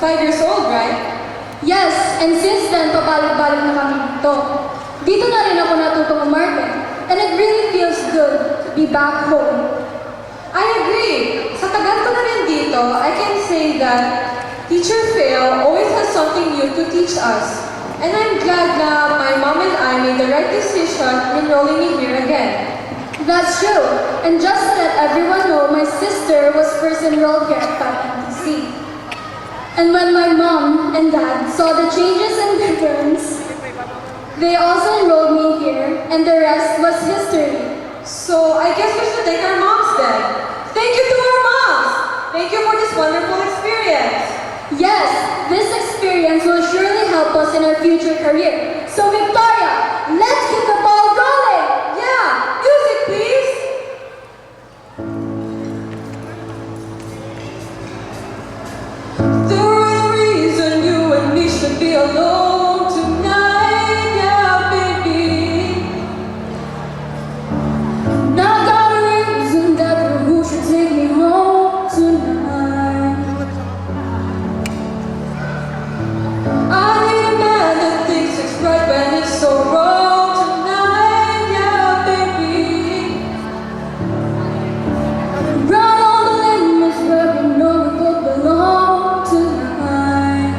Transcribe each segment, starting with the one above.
5 years old, right? Yes, and since then, pabalik-balik na kami dito. Dito na rin ako natutong umarte, and it really feels good to be back home. I agree. Sa tagal ko na rin dito, I can say that Teacher Phil always has something new to teach us. And I'm glad na my mom and I made the right decision in enrolling me here again. That's true, and just to let everyone know, my sister was first enrolled here at PATMTC. And when my mom and dad saw the changes and difference, they also enrolled me here, and the rest was history. So I guess we should thank our moms then. Thank you to our moms! Thank you for this wonderful experience. Yes, this experience will surely help us in our future career. So Victoria, let's get the ball rolling! Yeah, music please! There ain't a reason you and me should be alone tonight, yeah, baby. Now I got a reason that who should take me home tonight. I need a man that thinks it's right when it's so wrong tonight, yeah, baby. Run all the limits where we know we both belong tonight.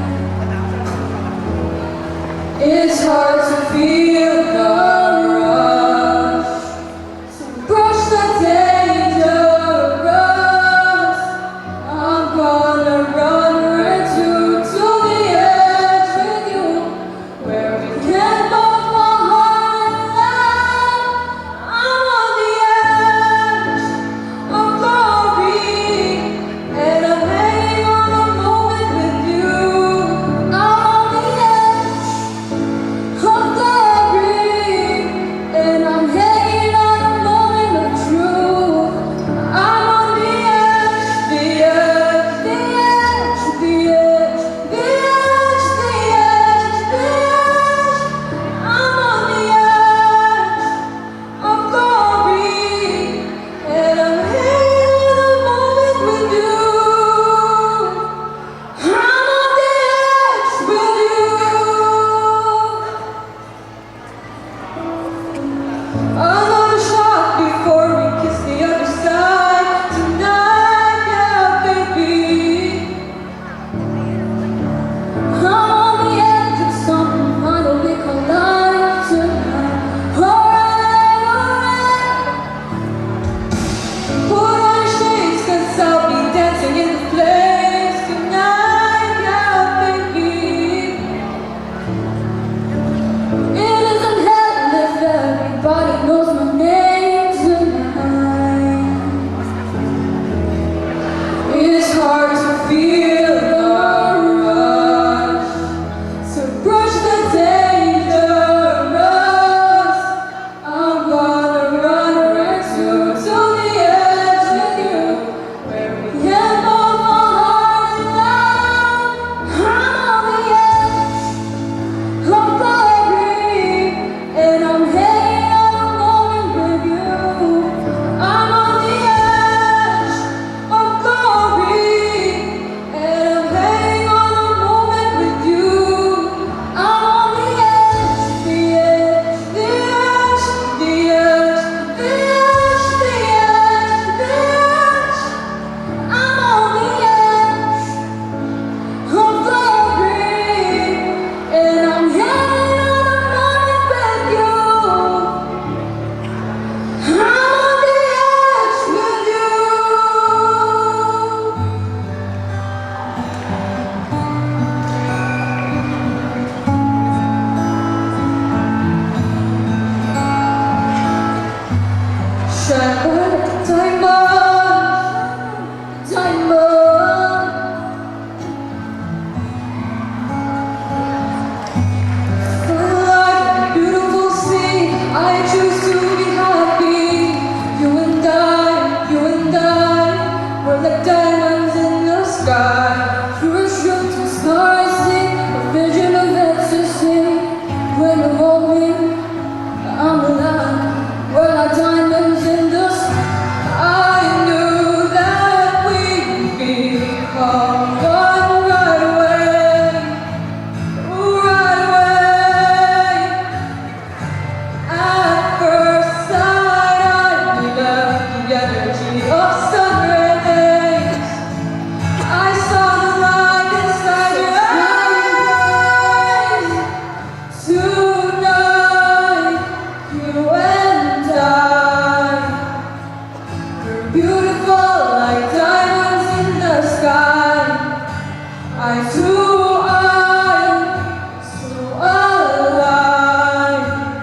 I too am so alive.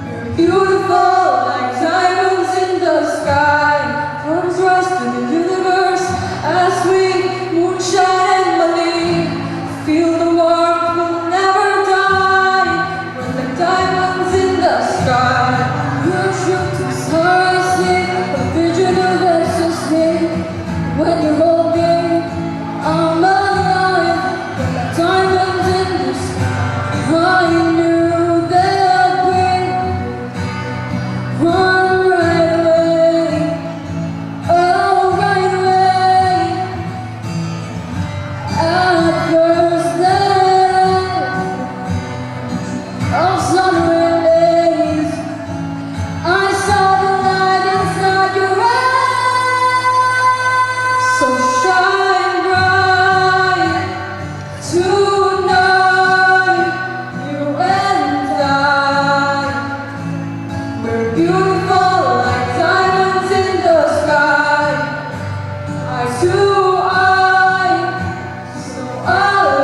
You're beautiful like diamonds in the sky. Arms rise to the universe as we moonshine and believe. Feel the warmth will never die. We're like diamonds in the sky. You're true to stars, a vision of ecstasy. When you're holding, I'm alive. We're like diamonds in the sky. I knew that we'd run right away. Oh, right away. At first, of summer days, I saw the light inside your eyes. So shine bright tonight, you and I. We're beautiful like diamonds in the sky. I too, I so alive.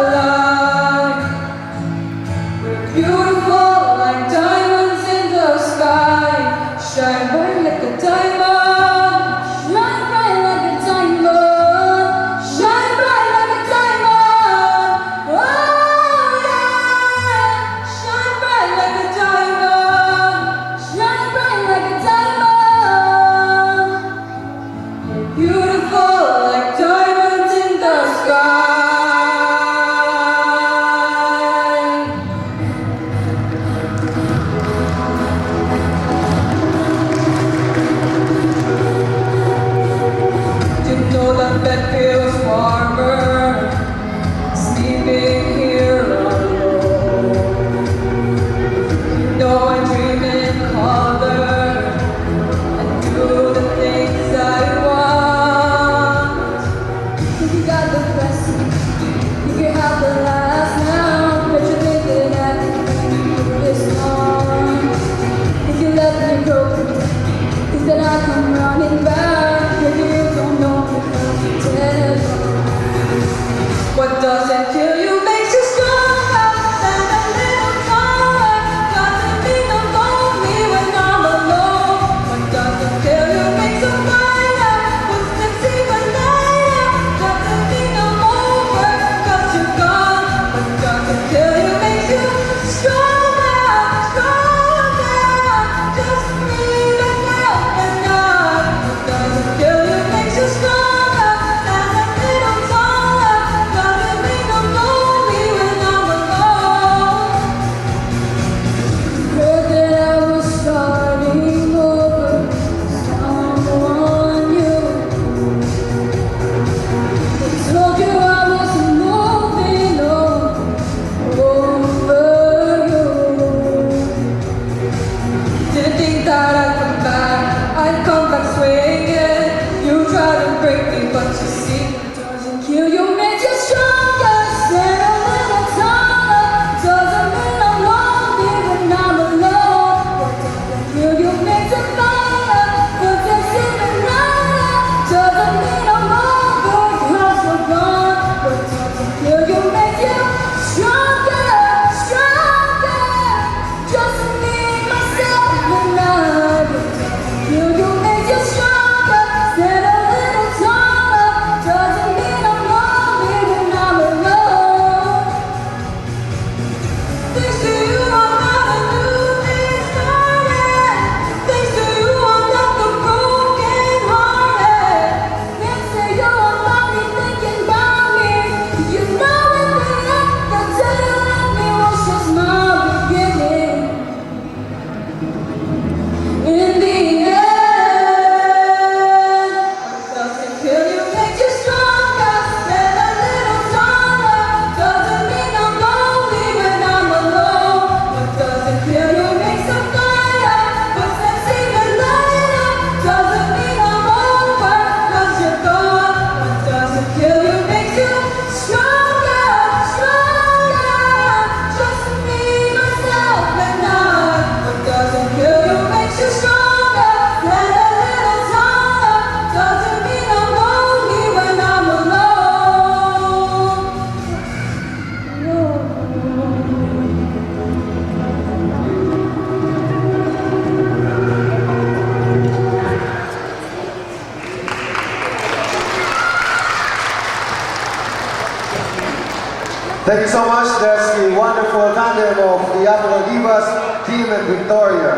Thank you so much. That's the wonderful tandem of the Apollo Divas, Team and Victoria.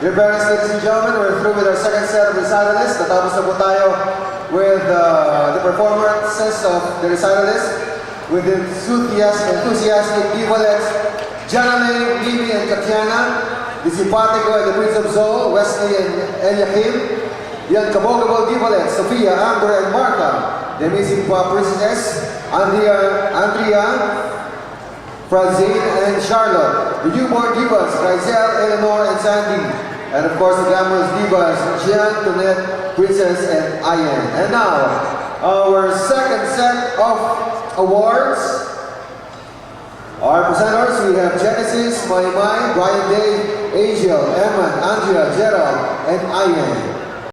Dear parents, ladies and gentlemen, we're through with our second set of recitalists. Natapos na po tayo with the performances of the recitalists with enthusiastic divalettes, Janelle, Mimi, and Tatiana, the Simpatico and the Prince of Zoe, Wesley and Eliakim, the uncomfortable divalettes, Sophia, Amber, and Martha, the amazing princess, Andrea, Francine, and Charlotte, the newborn divas, Rizal, Eleanor, and Sandy, and of course the glamorous divas, Gian, Tonette, Princess, and Ayan. And now, our second set of awards. Our presenters, we have Genesis, Maymay, Brian Day, Angel, Emma, Andrea, Gerald, and Ayan.